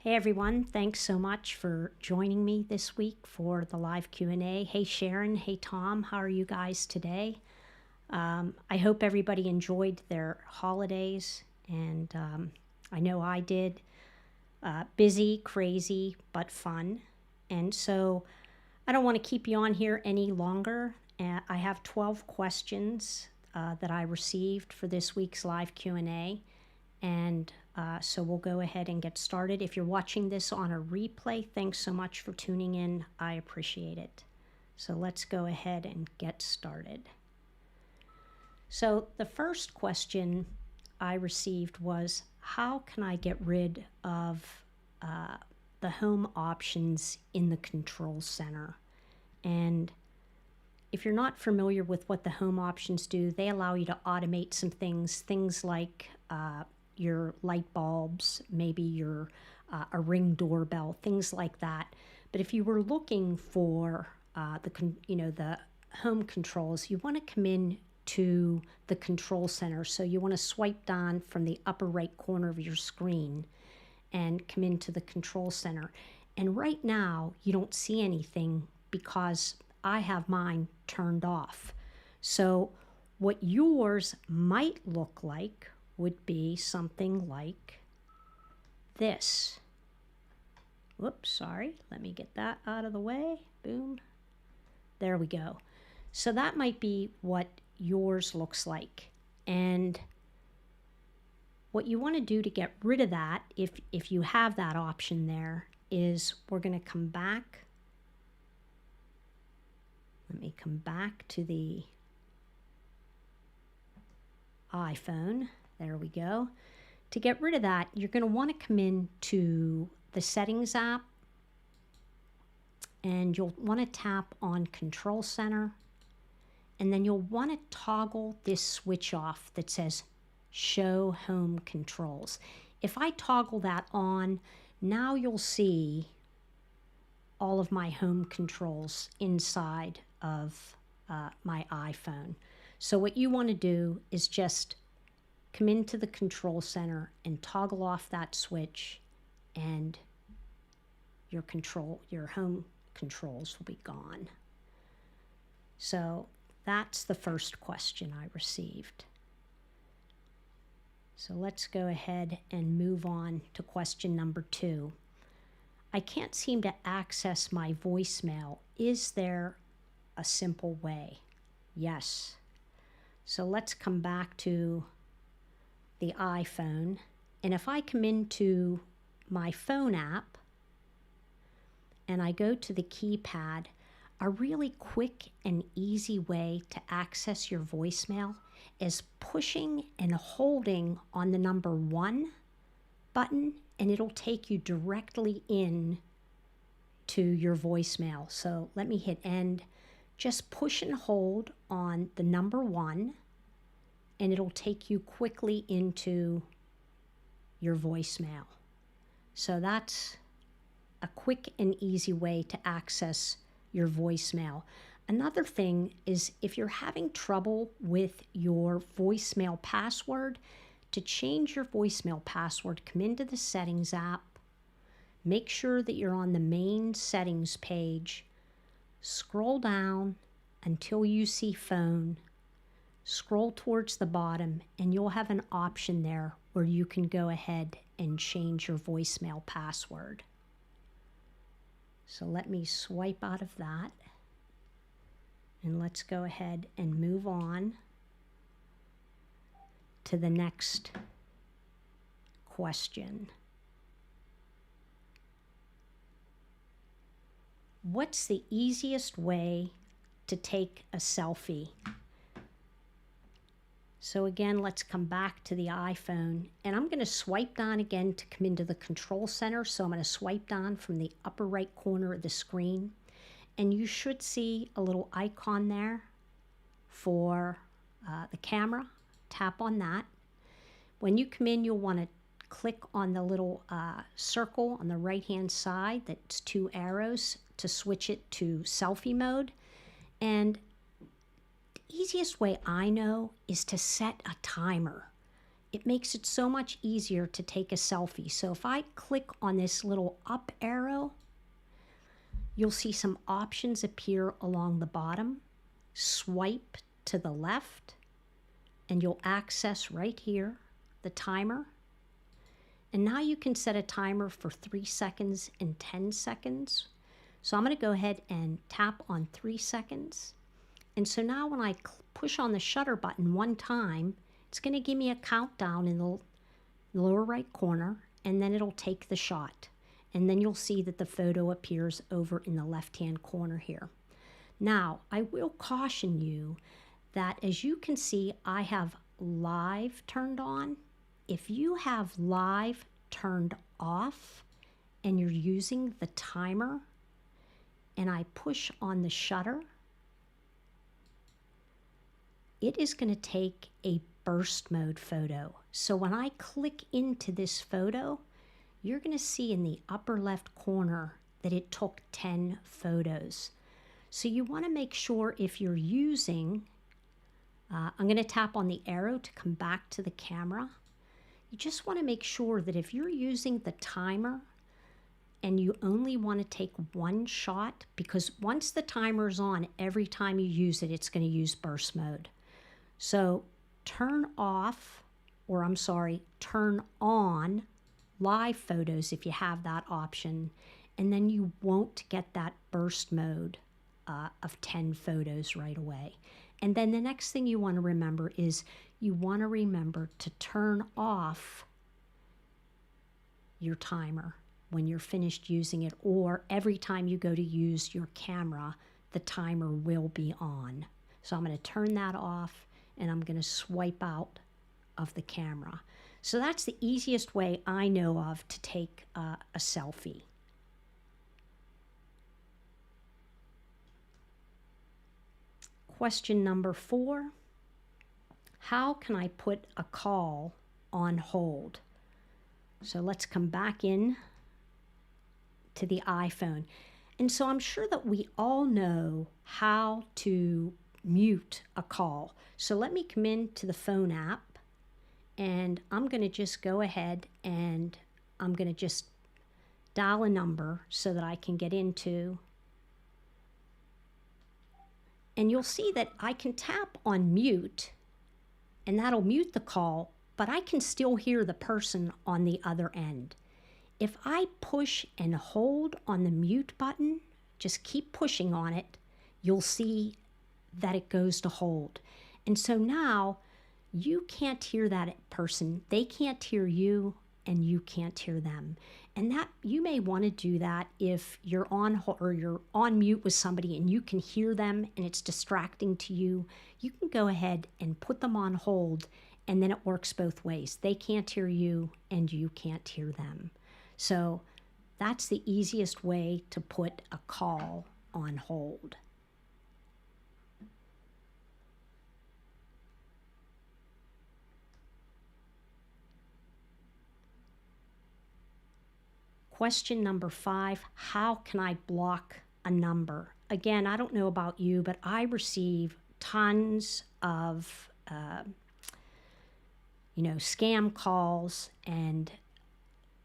Hey everyone, thanks so much for joining me this week for the live Q&A. Hey Sharon, hey Tom, how are you guys today? I hope everybody enjoyed their holidays, and I know I did. Busy, crazy, but fun. And so I don't want to keep you on here any longer. I have 12 questions that I received for this week's live Q&A. And so we'll go ahead and get started. If you're watching this on a replay, thanks so much for tuning in. I appreciate it. So let's go ahead and get started. So the first question I received was, how can I get rid of the home options in the control center? And if you're not familiar with what the home options do, they allow you to automate some things like your light bulbs, maybe your a Ring doorbell, things like that. But if you were looking for the home controls, you want to come in to the control center. So you want to swipe down from the upper right corner of your screen and come into the control center. And right now you don't see anything because I have mine turned off. So what yours might look like would be something like this. Whoops, sorry. Let me get that out of the way. Boom. There we go. So that might be what yours looks like. And what you want to do to get rid of that, if you have that option there, is we're going to come back. Let me come back to the iPhone. There we go. To get rid of that, you're going to want to come in to the Settings app, and you'll want to tap on Control Center, and then you'll want to toggle this switch off that says Show Home Controls. If I toggle that on, now you'll see all of my home controls inside of my iPhone. So what you want to do is just come into the control center and toggle off that switch, and your home controls will be gone. So that's the first question I received. So let's go ahead and move on to question number 2. I can't seem to access my voicemail. Is there a simple way? Yes. So let's come back to the iPhone, and if I come into my phone app and I go to the keypad, a really quick and easy way to access your voicemail is pushing and holding on the number 1 button, and it'll take you directly in to your voicemail. So let me hit end. Just push and hold on the number 1, and it'll take you quickly into your voicemail. So that's a quick and easy way to access your voicemail. Another thing is, if you're having trouble with your voicemail password, to change your voicemail password, come into the Settings app, make sure that you're on the main settings page, scroll down until you see phone, scroll towards the bottom, and you'll have an option there where you can go ahead and change your voicemail password. So let me swipe out of that, and let's go ahead and move on to the next question. What's the easiest way to take a selfie? So again, let's come back to the iPhone, and I'm going to swipe down again to come into the control center. So I'm going to swipe down from the upper right corner of the screen, and you should see a little icon there for the camera. Tap on that. When you come in, you'll want to click on the little circle on the right hand side that's 2 arrows to switch it to selfie mode. And the easiest way I know is to set a timer. it makes it so much easier to take a selfie. So if I click on this little up arrow, you'll see some options appear along the bottom. Swipe to the left, and you'll access right here the timer. And now you can set a timer for 3 seconds and 10 seconds. So I'm going to go ahead and tap on 3 seconds. And so now when I push on the shutter button one time, it's going to give me a countdown in the lower right corner, and then it'll take the shot. And then you'll see that the photo appears over in the left-hand corner here. Now, I will caution you that as you can see, I have live turned on. If you have live turned off and you're using the timer, and I push on the shutter, it is going to take a burst mode photo. So when I click into this photo, you're going to see in the upper left corner that it took 10 photos. So you want to make sure if you're using, I'm going to tap on the arrow to come back to the camera. You just want to make sure that if you're using the timer and you only want to take one shot, because once the timer is on, every time you use it, it's going to use burst mode. So turn off, or I'm sorry, turn on live photos if you have that option, and then you won't get that burst mode of 10 photos right away. And then the next thing you want to remember is you want to remember to turn off your timer when you're finished using it, or every time you go to use your camera, the timer will be on. So I'm going to turn that off, and I'm going to swipe out of the camera. So that's the easiest way I know of to take a selfie. Question number 4, how can I put a call on hold? So let's come back in to the iPhone. And so I'm sure that we all know how to mute a call. So let me come into the phone app, and I'm going to just go ahead and I'm going to just dial a number so that I can get into. And you'll see that I can tap on mute, and that'll mute the call, but I can still hear the person on the other end. If I push and hold on the mute button, just keep pushing on it, you'll see that it goes to hold. And so now you can't hear that person, they can't hear you, and you can't hear them. And that you may want to do that if you're on or you're on mute with somebody and you can hear them and it's distracting to you. You can go ahead and put them on hold, and then it works both ways. They can't hear you and you can't hear them. So that's the easiest way to put a call on hold. Question number 5, how can I block a number? Again, I don't know about you, but I receive tons of, scam calls, and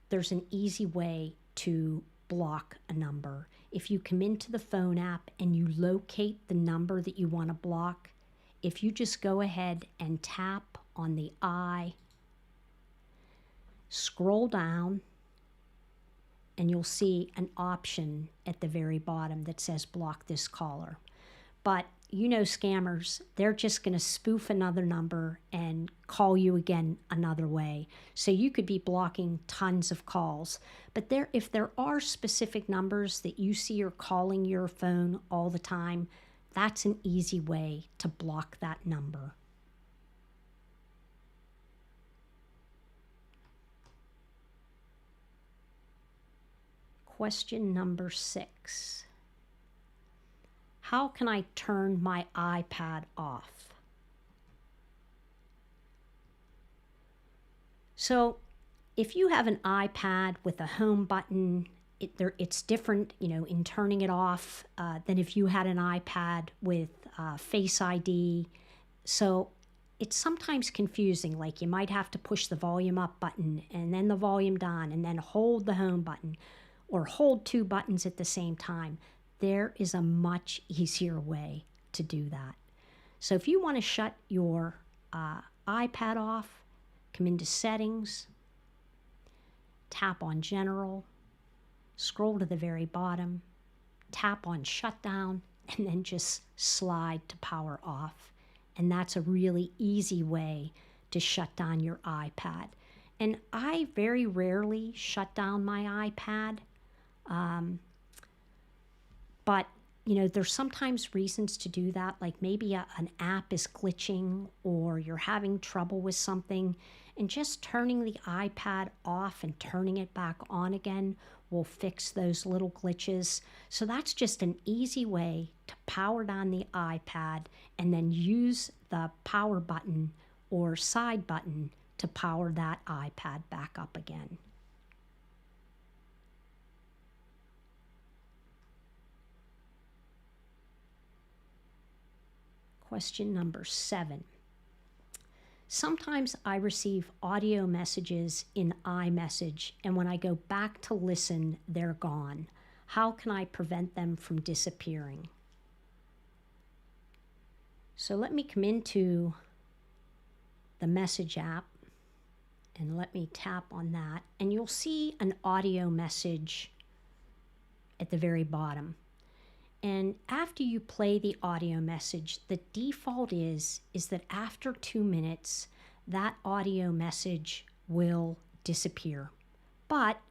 there's an easy way to block a number. If you come into the phone app and you locate the number that you want to block, if you just go ahead and tap on the I, scroll down, and you'll see an option at the very bottom that says block this caller. But you know scammers, they're just going to spoof another number and call you again another way. So you could be blocking tons of calls. But if there are specific numbers that you see are calling your phone all the time, that's an easy way to block that number. Question number 6. How can I turn my iPad off? So if you have an iPad with a home button, it's different, in turning it off than if you had an iPad with Face ID. So it's sometimes confusing. Like you might have to push the volume up button and then the volume down and then hold the home button or hold two buttons at the same time. There is a much easier way to do that. So if you want to shut your iPad off, come into Settings, tap on General, scroll to the very bottom, tap on Shutdown, and then just slide to Power Off. And that's a really easy way to shut down your iPad. And I very rarely shut down my iPad. But, you know, there's sometimes reasons to do that, like maybe an app is glitching or you're having trouble with something, and just turning the iPad off and turning it back on again will fix those little glitches. So that's just an easy way to power down the iPad and then use the power button or side button to power that iPad back up again. Question number 7. Sometimes I receive audio messages in iMessage, and when I go back to listen, they're gone. How can I prevent them from disappearing? So let me come into the Message app, and let me tap on that, and you'll see an audio message at the very bottom. And after you play the audio message, the default is that after 2 minutes, that audio message will disappear. But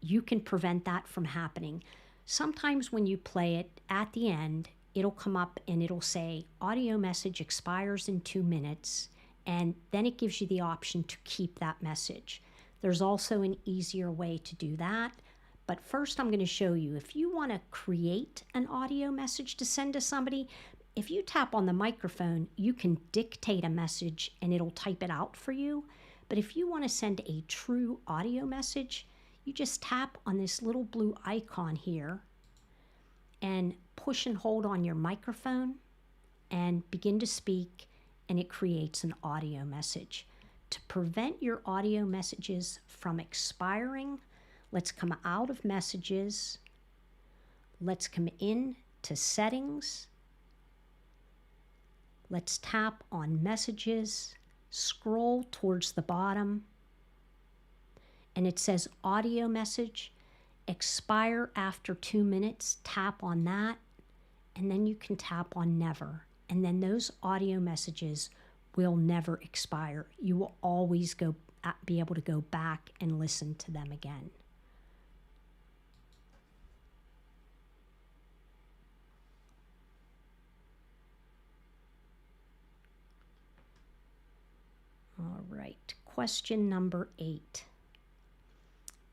you can prevent that from happening. Sometimes when you play it, at the end, it'll come up and it'll say, audio message expires in 2 minutes, and then it gives you the option to keep that message. There's also an easier way to do that. But first I'm going to show you, if you want to create an audio message to send to somebody, if you tap on the microphone, you can dictate a message and it'll type it out for you. But if you want to send a true audio message, you just tap on this little blue icon here and push and hold on your microphone and begin to speak, and it creates an audio message. To prevent your audio messages from expiring, let's come out of Messages. Let's come in to Settings. Let's tap on Messages, scroll towards the bottom, and it says Audio Message, expire after 2 minutes. Tap on that, and then you can tap on Never. And then those audio messages will never expire. You will always be able to go back and listen to them again. All right, question number 8.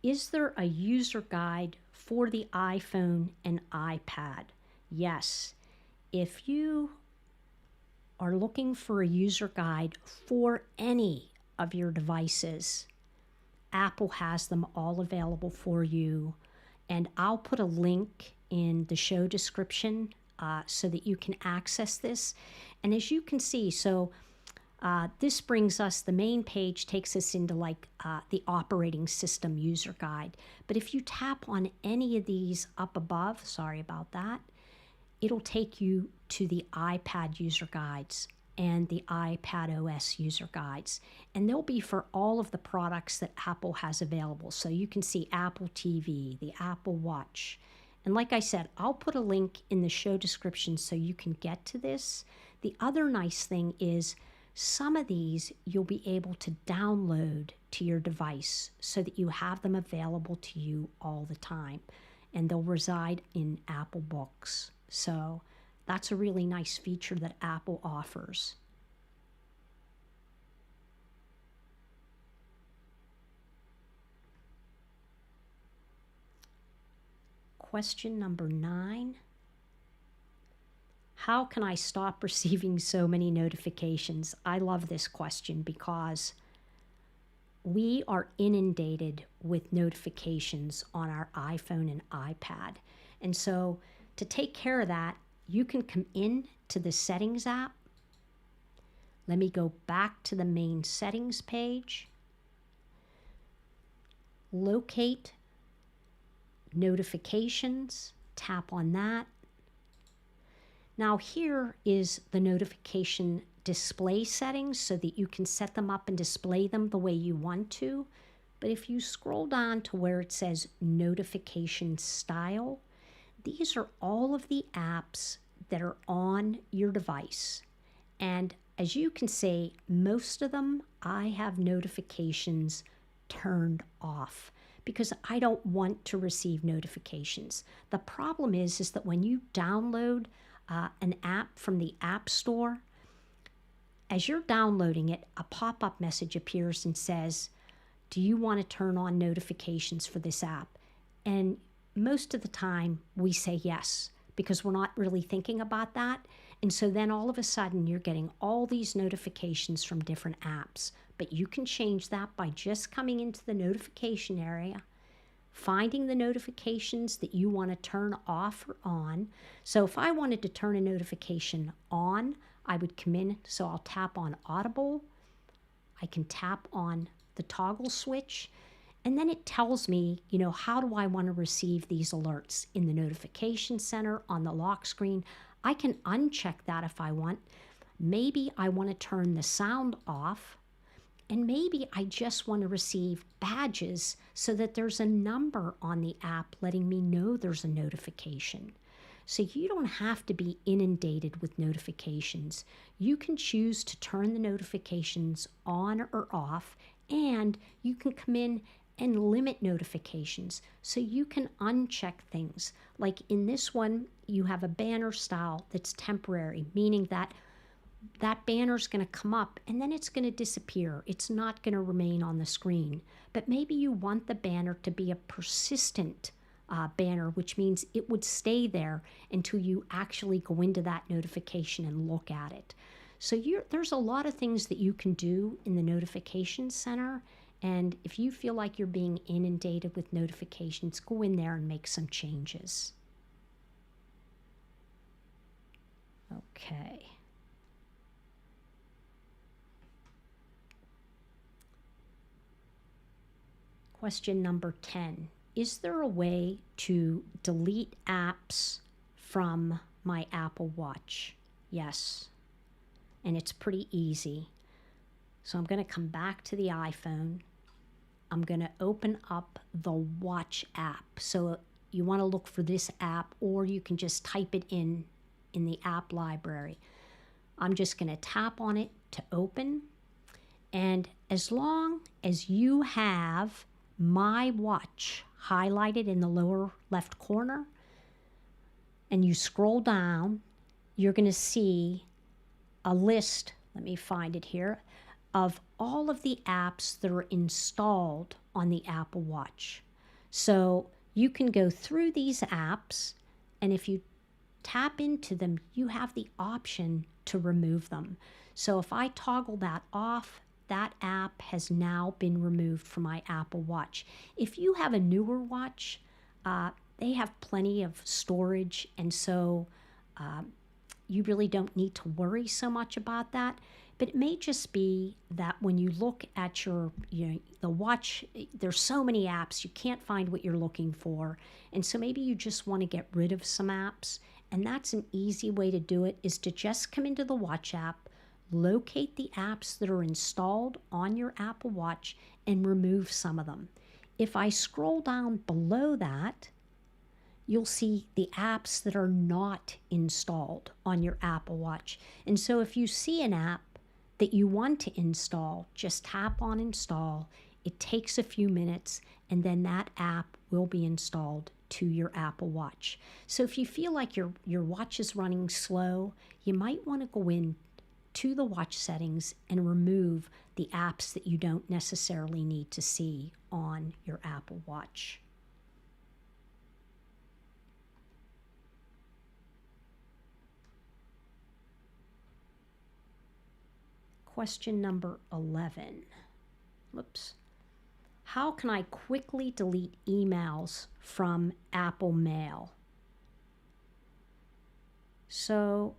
Is there a user guide for the iPhone and iPad? Yes. If you are looking for a user guide for any of your devices, Apple has them all available for you. And I'll put a link in the show description so that you can access this. And as you can see, this brings us, the main page takes us into the operating system user guide. But if you tap on any of these up above, sorry about that, it'll take you to the iPad user guides and the iPadOS user guides. And they'll be for all of the products that Apple has available. So you can see Apple TV, the Apple Watch. And like I said, I'll put a link in the show description so you can get to this. The other nice thing is, some of these you'll be able to download to your device so that you have them available to you all the time. And they'll reside in Apple Books. So that's a really nice feature that Apple offers. Question number 9. How can I stop receiving so many notifications? I love this question because we are inundated with notifications on our iPhone and iPad. And so to take care of that, you can come in to the Settings app, Let me go back to the main settings page. Locate notifications, tap on that. Now here is the notification display settings so that you can set them up and display them the way you want to. But if you scroll down to where it says notification style, these are all of the apps that are on your device. And as you can see, most of them I have notifications turned off because I don't want to receive notifications. The problem is that when you download an app from the App Store, as you're downloading it, a pop-up message appears and says, do you want to turn on notifications for this app? And most of the time we say yes, because we're not really thinking about that. And so then all of a sudden you're getting all these notifications from different apps. But you can change that by just coming into the notification area, finding the notifications that you want to turn off or on. So if I wanted to turn a notification on, I would come in, so I'll tap on Audible. I can tap on the toggle switch, and then it tells me, how do I want to receive these alerts in the notification center, on the lock screen. I can uncheck that if I want. Maybe I want to turn the sound off, and maybe I just want to receive badges so that there's a number on the app letting me know there's a notification. So you don't have to be inundated with notifications. You can choose to turn the notifications on or off, and you can come in and limit notifications. So you can uncheck things. Like in this one, you have a banner style that's temporary, meaning that that banner is going to come up and then it's going to disappear. It's not going to remain on the screen. But maybe you want the banner to be a persistent banner, which means it would stay there until you actually go into that notification and look at it. So there's a lot of things that you can do in the notification center. And if you feel like you're being inundated with notifications, go in there and make some changes. Okay. Question number 10. Is there a way to delete apps from my Apple Watch? Yes. And it's pretty easy. So I'm going to come back to the iPhone. I'm going to open up the Watch app. So you want to look for this app, or you can just type it in the app library. I'm just going to tap on it to open. And as long as you have My Watch highlighted in the lower left corner, and you scroll down, you're going to see a list, let me find it here, of all of the apps that are installed on the Apple Watch. So you can go through these apps, and if you tap into them, you have the option to remove them. So if I toggle that off, that app has now been removed from my Apple Watch. If you have a newer watch, they have plenty of storage, and so you really don't need to worry so much about that. But it may just be that when you look at the watch, there's so many apps, you can't find what you're looking for. And so maybe you just want to get rid of some apps. And that's an easy way to do it, is to just come into the Watch app, locate the apps that are installed on your Apple Watch, and remove some of them. If I scroll down below that, you'll see the apps that are not installed on your Apple Watch. And so if you see an app that you want to install, just tap on install. It takes a few minutes, and then that app will be installed to your Apple Watch. So if you feel like your watch is running slow, you might want to go in to the watch settings and remove the apps that you don't necessarily need to see on your Apple Watch. Question number 11. Whoops. How can I quickly delete emails from Apple Mail? So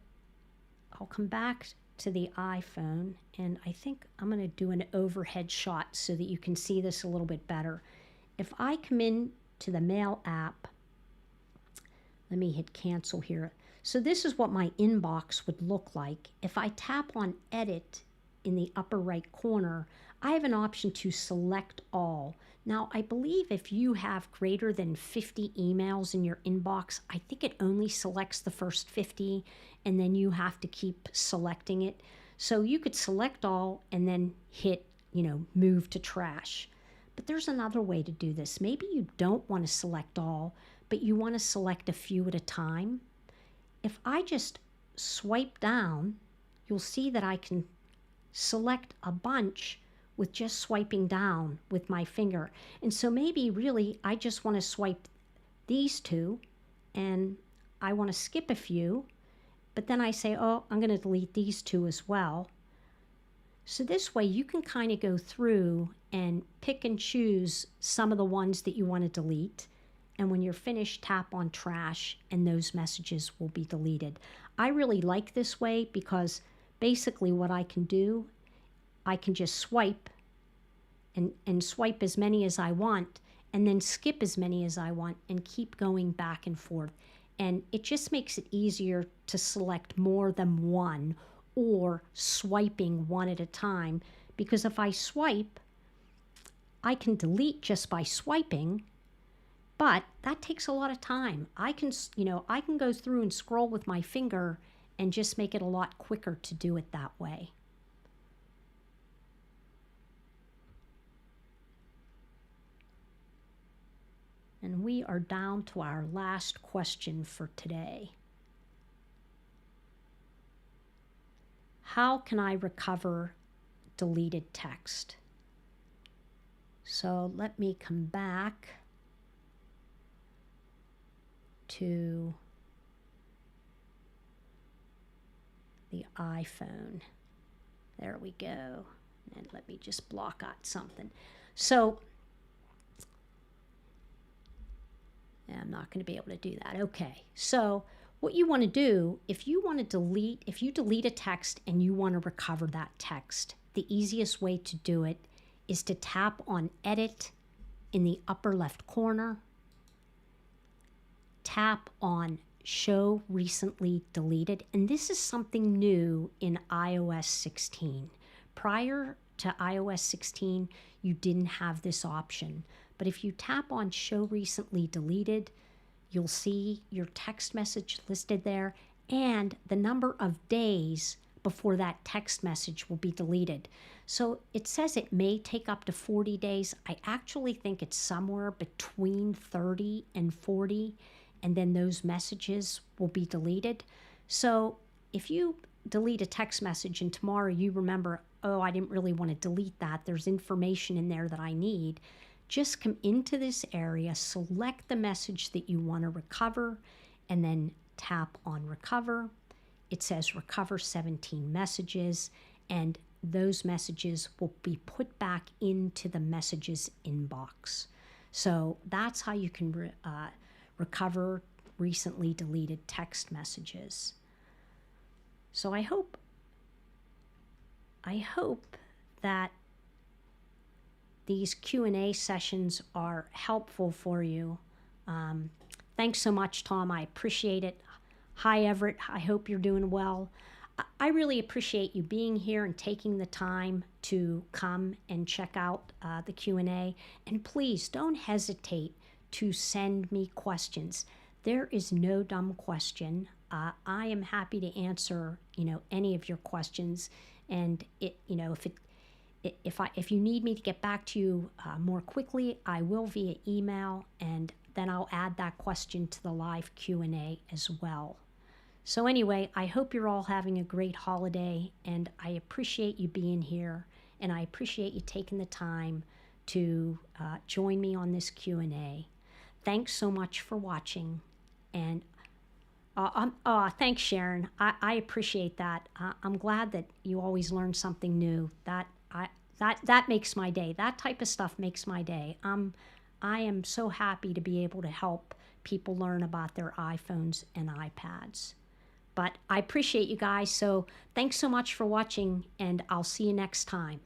I'll come back to the iPhone, and I think I'm going to do an overhead shot so that you can see this a little bit better. If I come in to the Mail app, let me hit cancel here. So this is what my inbox would look like. If I tap on Edit in the upper right corner, I have an option to select all. Now, I believe if you have greater than 50 emails in your inbox, I think it only selects the first 50, and then you have to keep selecting it. So you could select all and then hit, move to trash. But there's another way to do this. Maybe you don't want to select all, but you want to select a few at a time. If I just swipe down, you'll see that I can select a bunch with just swiping down with my finger. And so maybe really I just want to swipe these two and I want to skip a few, but then I say, oh, I'm going to delete these two as well. So this way you can kind of go through and pick and choose some of the ones that you want to delete. And when you're finished, tap on trash and those messages will be deleted. I really like this way because basically what I can do, I can just swipe and swipe as many as I want and then skip as many as I want and keep going back and forth. And it just makes it easier to select more than one or swiping one at a time, because if I swipe, I can delete just by swiping, but that takes a lot of time. I can go through and scroll with my finger and just make it a lot quicker to do it that way. And we are down to our last question for today. How can I recover deleted text? So let me come back to the iPhone. There we go. And let me just block out something. So I'm not going to be able to do that. Okay. So what you want to do, if you delete a text and you want to recover that text, the easiest way to do it is to tap on Edit in the upper left corner, tap on Show Recently Deleted, and this is something new in iOS 16. Prior to iOS 16, you didn't have this option. But if you tap on Show Recently Deleted, you'll see your text message listed there and the number of days before that text message will be deleted. So it says it may take up to 40 days. I actually think it's somewhere between 30 and 40, and then those messages will be deleted. So if you delete a text message and tomorrow you remember, oh, I didn't really want to delete that, there's information in there that I need, just come into this area, select the message that you want to recover, and then tap on Recover. It says Recover 17 messages, and those messages will be put back into the messages inbox. So that's how you can recover recently deleted text messages. So I hope that these Q&A sessions are helpful for you. Thanks so much, Tom. I appreciate it. Hi, Everett. I hope you're doing well. I really appreciate you being here and taking the time to come and check out the Q&A. And please don't hesitate to send me questions. There is no dumb question. I am happy to answer, any of your questions. And if you need me to get back to you more quickly, I will via email, and then I'll add that question to the live Q&A as well. So anyway, I hope you're all having a great holiday, and I appreciate you being here, and I appreciate you taking the time to join me on this Q&A. Thanks so much for watching, and thanks, Sharon. I appreciate that. I'm glad that you always learn something new. That makes my day. That type of stuff makes my day. I am so happy to be able to help people learn about their iPhones and iPads. But I appreciate you guys. So thanks so much for watching, and I'll see you next time.